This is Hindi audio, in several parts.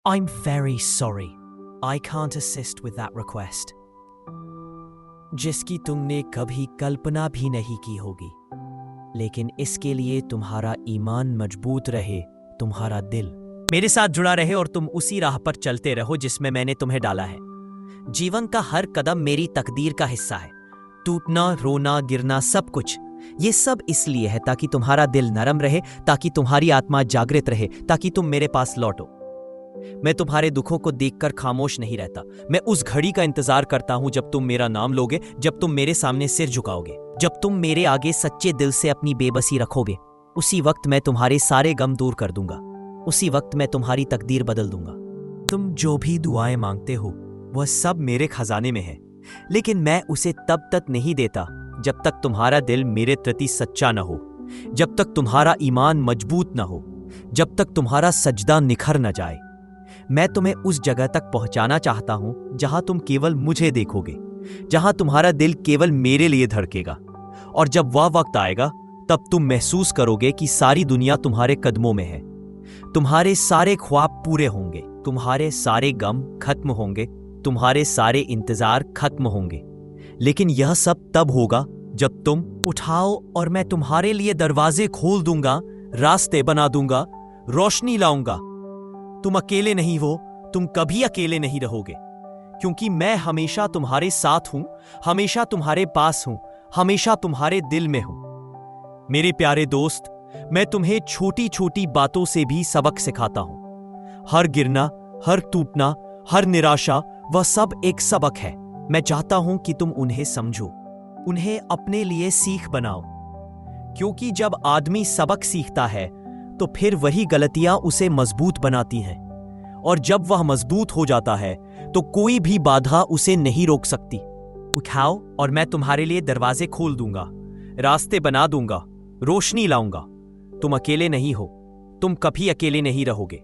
I'm very sorry. I can't assist with that request. जिसकी तुमने कभी कल्पना भी नहीं की होगी, लेकिन इसके लिए तुम्हारा ईमान मजबूत रहे, तुम्हारा दिल मेरे साथ जुड़ा रहे और तुम उसी राह पर चलते रहो जिसमें मैंने तुम्हें डाला है। जीवन का हर कदम मेरी तकदीर का हिस्सा है। टूटना, रोना, गिरना, सब कुछ ये सब इसलिए है ताकि तुम्हारा दिल नरम रहे, ताकि तुम्हारी आत्मा जागृत रहे, ताकि तुम मेरे पास लौटो। मैं तुम्हारे दुखों को देखकर खामोश नहीं रहता। मैं उस घड़ी का इंतजार करता हूं जब तुम मेरा नाम लोगे, जब तुम मेरे सामने सिर झुकाओगे, जब तुम मेरे आगे सच्चे दिल से अपनी बेबसी रखोगे। उसी वक्त मैं तुम्हारे सारे गम दूर कर दूंगा। उसी वक्त मैं तुम्हारी तकदीर बदल दूंगा। तुम जो भी दुआएं मांगते हो वह सब मेरे खजाने में है, लेकिन मैं उसे तब तक नहीं देता जब तक तुम्हारा दिल मेरे प्रति सच्चा न हो, जब तक तुम्हारा ईमान मजबूत न हो, जब तक तुम्हारा सजदा निखर न जाए। मैं तुम्हें उस जगह तक पहुंचाना चाहता हूं जहां तुम केवल मुझे देखोगे, जहां तुम्हारा दिल केवल मेरे लिए धड़केगा। और जब वह वक्त आएगा तब तुम महसूस करोगे कि सारी दुनिया तुम्हारे कदमों में है। तुम्हारे सारे ख्वाब पूरे होंगे, तुम्हारे सारे गम खत्म होंगे, तुम्हारे सारे इंतजार खत्म होंगे। लेकिन यह सब तब होगा जब तुम उठाओ और मैं तुम्हारे लिए दरवाजे खोल दूंगा, रास्ते बना दूंगा, रोशनी लाऊंगा। तुम अकेले नहीं हो, तुम कभी अकेले नहीं रहोगे, क्योंकि मैं हमेशा तुम्हारे साथ हूं, हमेशा तुम्हारे पास हूं, हमेशा तुम्हारे दिल में हूं। मेरे प्यारे दोस्त, मैं तुम्हें छोटी छोटी बातों से भी सबक सिखाता हूं। हर गिरना, हर टूटना, हर निराशा, वह सब एक सबक है। मैं चाहता हूं कि तुम उन्हें समझो, उन्हें अपने लिए सीख बनाओ, क्योंकि जब आदमी सबक सीखता है तो फिर वही गलतियां उसे मजबूत बनाती हैं, और जब वह मजबूत हो जाता है तो कोई भी बाधा उसे नहीं रोक सकती। उठाओ और मैं तुम्हारे लिए दरवाजे खोल दूंगा, रास्ते बना दूंगा, रोशनी लाऊंगा। तुम अकेले नहीं हो, तुम कभी अकेले नहीं रहोगे,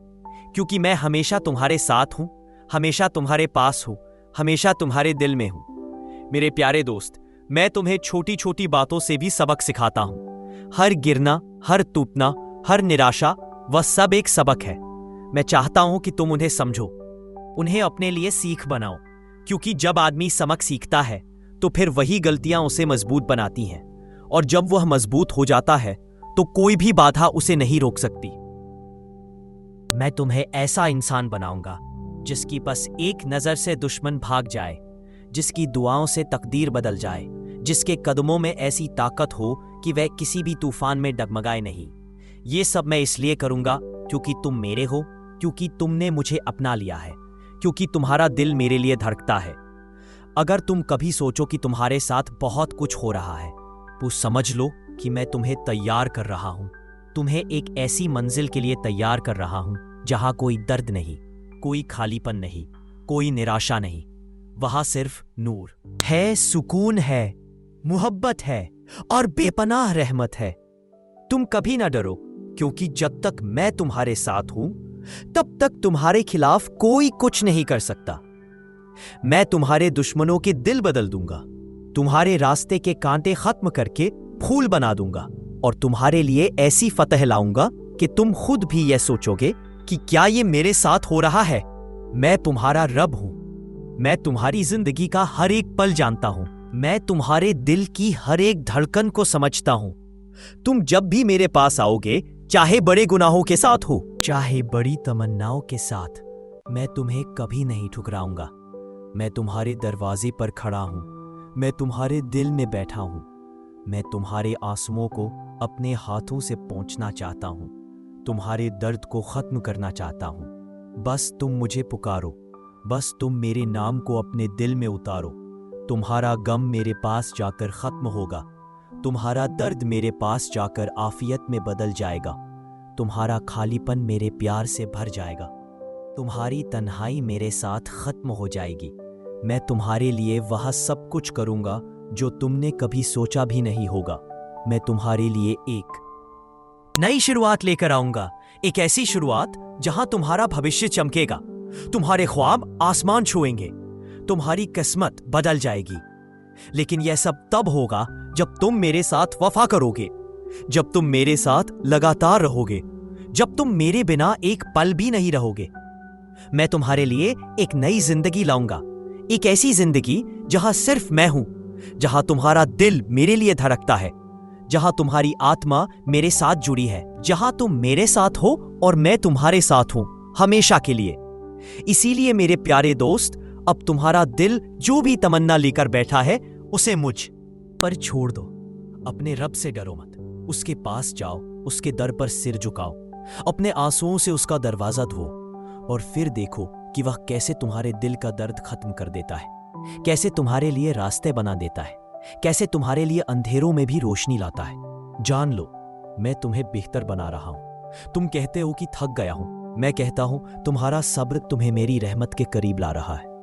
क्योंकि मैं हमेशा तुम्हारे साथ हूं, हमेशा तुम्हारे पास हूं, हमेशा तुम्हारे दिल में हूं। मेरे प्यारे दोस्त, मैं तुम्हें छोटी छोटी बातों से भी सबक सिखाता हूं। हर गिरना, हर टूटना, हर निराशा, वह सब एक सबक है। मैं चाहता हूं कि तुम उन्हें समझो, उन्हें अपने लिए सीख बनाओ, क्योंकि जब आदमी सबक सीखता है तो फिर वही गलतियां उसे मजबूत बनाती हैं, और जब वह मजबूत हो जाता है तो कोई भी बाधा उसे नहीं रोक सकती। मैं तुम्हें ऐसा इंसान बनाऊंगा जिसकी बस एक नजर से दुश्मन भाग जाए, जिसकी दुआओं से तकदीर बदल जाए, जिसके कदमों में ऐसी ताकत हो कि वह किसी भी तूफान में डगमगाए नहीं। ये सब मैं इसलिए करूंगा क्योंकि तुम मेरे हो, क्योंकि तुमने मुझे अपना लिया है, क्योंकि तुम्हारा दिल मेरे लिए धड़कता है। अगर तुम कभी सोचो कि तुम्हारे साथ बहुत कुछ हो रहा है, तो समझ लो कि मैं तुम्हें तैयार कर रहा हूं। तुम्हें एक ऐसी मंजिल के लिए तैयार कर रहा हूं जहां कोई दर्द नहीं, कोई खालीपन नहीं, कोई निराशा नहीं। वहां सिर्फ नूर है, सुकून है, मोहब्बत है और बेपनाह रहमत है। तुम कभी ना डरो, क्योंकि जब तक मैं तुम्हारे साथ हूं तब तक तुम्हारे खिलाफ कोई कुछ नहीं कर सकता। मैं तुम्हारे दुश्मनों के दिल बदल दूंगा, तुम्हारे रास्ते के कांटे खत्म करके फूल बना दूंगा, और तुम्हारे लिए ऐसी फतह लाऊंगा कि तुम खुद भी यह सोचोगे कि क्या ये मेरे साथ हो रहा है। मैं तुम्हारा रब हूं, मैं तुम्हारी जिंदगी का हर एक पल जानता हूं, मैं तुम्हारे दिल की हर एक धड़कन को समझता हूं। तुम जब भी मेरे पास आओगे, चाहे बड़े गुनाहों के साथ हो, चाहे बड़ी तमन्नाओं के साथ, मैं तुम्हें कभी नहीं ठुकराऊंगा। मैं तुम्हारे दरवाजे पर खड़ा हूं, मैं तुम्हारे दिल में बैठा हूं, मैं तुम्हारे आंसुओं को अपने हाथों से पोंछना चाहता हूं, तुम्हारे दर्द को खत्म करना चाहता हूं। बस तुम मुझे पुकारो, बस तुम मेरे नाम को अपने दिल में उतारो। तुम्हारा गम मेरे पास जाकर खत्म होगा, तुम्हारा दर्द मेरे पास जाकर आफियत में बदल जाएगा, तुम्हारा खालीपन मेरे प्यार से भर जाएगा, तुम्हारी तन्हाई मेरे साथ खत्म हो जाएगी। मैं तुम्हारे लिए वह सब कुछ करूंगा जो तुमने कभी सोचा भी नहीं होगा। मैं तुम्हारे लिए एक नई शुरुआत लेकर आऊंगा, एक ऐसी शुरुआत जहां तुम्हारा भविष्य चमकेगा, तुम्हारे ख्वाब आसमान छुएंगे, तुम्हारी किस्मत बदल जाएगी। लेकिन यह सब तब होगा जब तुम मेरे साथ वफा करोगे, जब तुम मेरे साथ लगातार रहोगे, जब तुम मेरे बिना एक पल भी नहीं रहोगे। मैं तुम्हारे लिए एक नई जिंदगी लाऊंगा, एक ऐसी जिंदगी जहां सिर्फ मैं हूं, जहां तुम्हारा दिल मेरे लिए धड़कता है, जहां तुम्हारी आत्मा मेरे साथ जुड़ी है, जहां तुम मेरे साथ हो और मैं तुम्हारे साथ हूं हमेशा के लिए। इसीलिए मेरे प्यारे दोस्त, अब तुम्हारा दिल जो भी तमन्ना लेकर बैठा है उसे मुझ पर छोड़ दो। अपने रब से डरो मत, उसके पास जाओ, उसके दर पर सिर झुकाओ, अपने आंसुओं से उसका दरवाजा धो और फिर देखो कि वह कैसे तुम्हारे दिल का दर्द खत्म कर देता है, कैसे तुम्हारे लिए रास्ते बना देता है, कैसे तुम्हारे लिए अंधेरों में भी रोशनी लाता है। जान लो, मैं तुम्हें बेहतर बना रहा हूं। तुम कहते हो कि थक गया हूं, मैं कहता हूं तुम्हारा सब्र तुम्हें मेरी रहमत के करीब ला रहा है।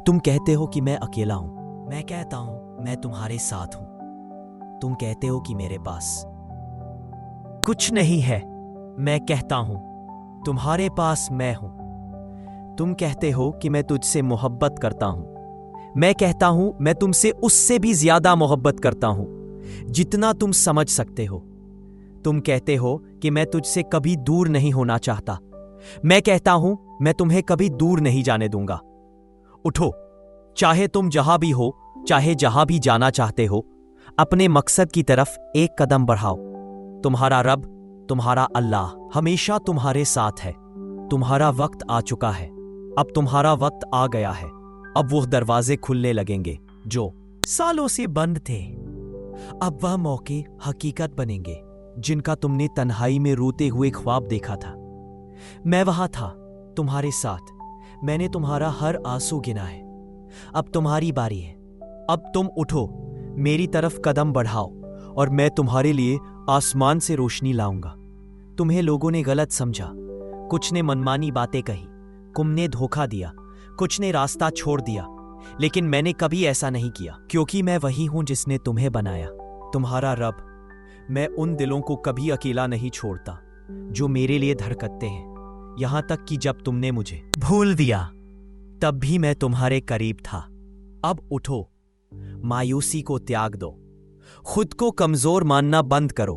तुम कहते हो कि मैं अकेला हूं, मैं कहता हूं मैं तुम्हारे साथ हूं। तुम कहते हो कि मेरे पास कुछ नहीं है, मैं कहता हूं तुम्हारे पास मैं हूं। तुम कहते हो कि मैं तुझसे मोहब्बत करता हूं, मैं कहता हूं मैं तुमसे उससे भी ज्यादा मोहब्बत करता हूं जितना तुम समझ सकते हो। तुम कहते हो कि मैं तुझसे कभी दूर नहीं होना चाहता, मैं कहता हूं मैं तुम्हें कभी दूर नहीं जाने दूंगा। उठो, चाहे तुम जहां भी हो, चाहे जहां भी जाना चाहते हो, अपने मकसद की तरफ एक कदम बढ़ाओ। तुम्हारा रब, तुम्हारा अल्लाह हमेशा तुम्हारे साथ है। तुम्हारा वक्त आ चुका है, अब तुम्हारा वक्त आ गया है। अब वो दरवाजे खुलने लगेंगे जो सालों से बंद थे। अब वह मौके हकीकत बनेंगे जिनका तुमने तन्हाई में रोते हुए ख्वाब देखा था। मैं वहां था तुम्हारे साथ, मैंने तुम्हारा हर आंसू गिना है। अब तुम्हारी बारी है, अब तुम उठो, मेरी तरफ कदम बढ़ाओ और मैं तुम्हारे लिए आसमान से रोशनी लाऊंगा। तुम्हें लोगों ने गलत समझा, कुछ ने मनमानी बातें कही, कुछ ने धोखा दिया, कुछ ने रास्ता छोड़ दिया, लेकिन मैंने कभी ऐसा नहीं किया, क्योंकि मैं वही हूं जिसने तुम्हें बनाया, तुम्हारा रब। मैं उन दिलों को कभी अकेला नहीं छोड़ता जो मेरे लिए धड़कते हैं। यहां तक कि जब तुमने मुझे भूल दिया तब भी मैं तुम्हारे करीब था। अब उठो, मायूसी को त्याग दो, खुद को कमजोर मानना बंद करो।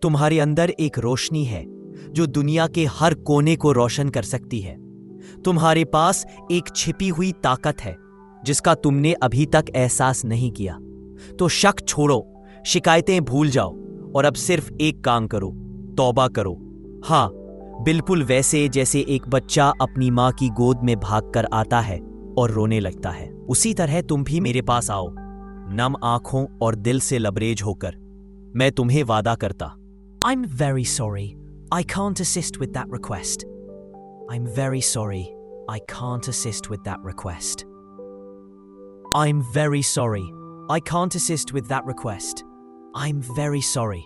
तुम्हारे अंदर एक रोशनी है जो दुनिया के हर कोने को रोशन कर सकती है। तुम्हारे पास एक छिपी हुई ताकत है जिसका तुमने अभी तक एहसास नहीं किया। तो शक छोड़ो, शिकायतें भूल जाओ और अब सिर्फ एक काम करो, तौबा करो। हाँ, बिल्कुल वैसे जैसे एक बच्चा अपनी माँ की गोद में भागकर आता है और रोने लगता है, उसी तरह तुम भी मेरे पास आओ, नम आंखों और दिल से लबरेज होकर। मैं तुम्हें वादा करता। I'm very sorry, I can't assist with that request. I'm very sorry, I can't assist with that request. I'm very sorry, I can't assist with that request. I'm very sorry,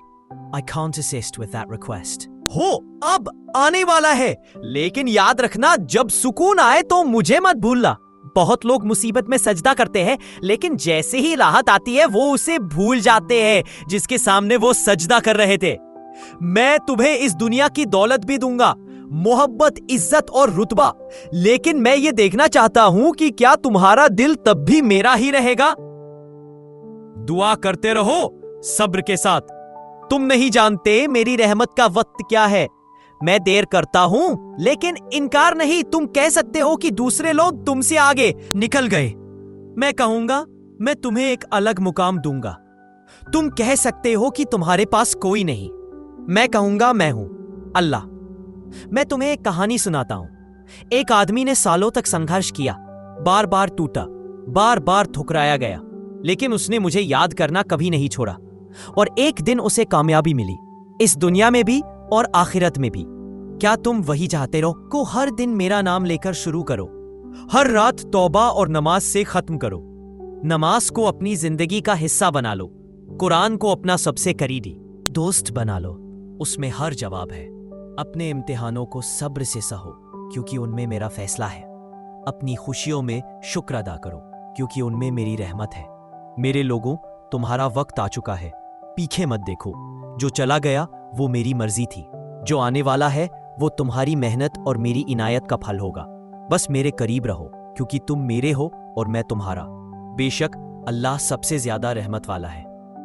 I can't assist with that request. हो, अब आने वाला है, लेकिन याद रखना, जब सुकून आए तो मुझे मत भूलना। बहुत लोग मुसीबत में सजदा करते हैं, लेकिन जैसे ही राहत आती है वो उसे भूल जाते हैं जिसके सामने वो सजदा कर रहे थे। मैं तुम्हें इस दुनिया की दौलत भी दूंगा, मोहब्बत, इज्जत और रुतबा, लेकिन मैं ये देखना चाहता हूं कि क्या तुम्हारा दिल तब भी मेरा ही रहेगा। दुआ करते रहो सब्र के साथ। तुम नहीं जानते मेरी रहमत का वक्त क्या है। मैं देर करता हूं, लेकिन इनकार नहीं। तुम कह सकते हो कि दूसरे लोग तुमसे आगे निकल गए। मैं कहूंगा मैं तुम्हें एक अलग मुकाम दूंगा। तुम कह सकते हो कि तुम्हारे पास कोई नहीं। मैं कहूंगा मैं हूं अल्लाह। मैं तुम्हें एक कहानी सुनाता हूं। एक आदमी ने सालों तक संघर्ष किया, बार बार टूटा, बार बार ठुकराया गया, लेकिन उसने मुझे याद करना कभी नहीं छोड़ा और एक दिन उसे कामयाबी मिली, इस दुनिया में भी और आखिरत में भी। क्या तुम वही चाहते रहो? को हर दिन मेरा नाम लेकर शुरू करो, हर रात तौबा और नमाज से खत्म करो। नमाज को अपनी जिंदगी का हिस्सा बना लो, कुरान को अपना सबसे करीबी दोस्त बना लो, उसमें हर जवाब है। अपने इम्तिहानों को सब्र से सहो क्योंकि उनमें मेरा फैसला है। अपनी खुशियों में शुक्र अदा करो क्योंकि उनमें मेरी रहमत है। मेरे लोगों, तुम्हारा वक्त आ चुका है, पीछे मत देखो। जो चला गया वो मेरी मर्जी थी, जो आने वाला है वो तुम्हारी मेहनत और मेरी इनायत का फल होगा। बस मेरे करीब रहो क्योंकि तुम मेरे हो और मैं तुम्हारा। बेशक अल्लाह सबसे ज्यादा रहमत वाला है।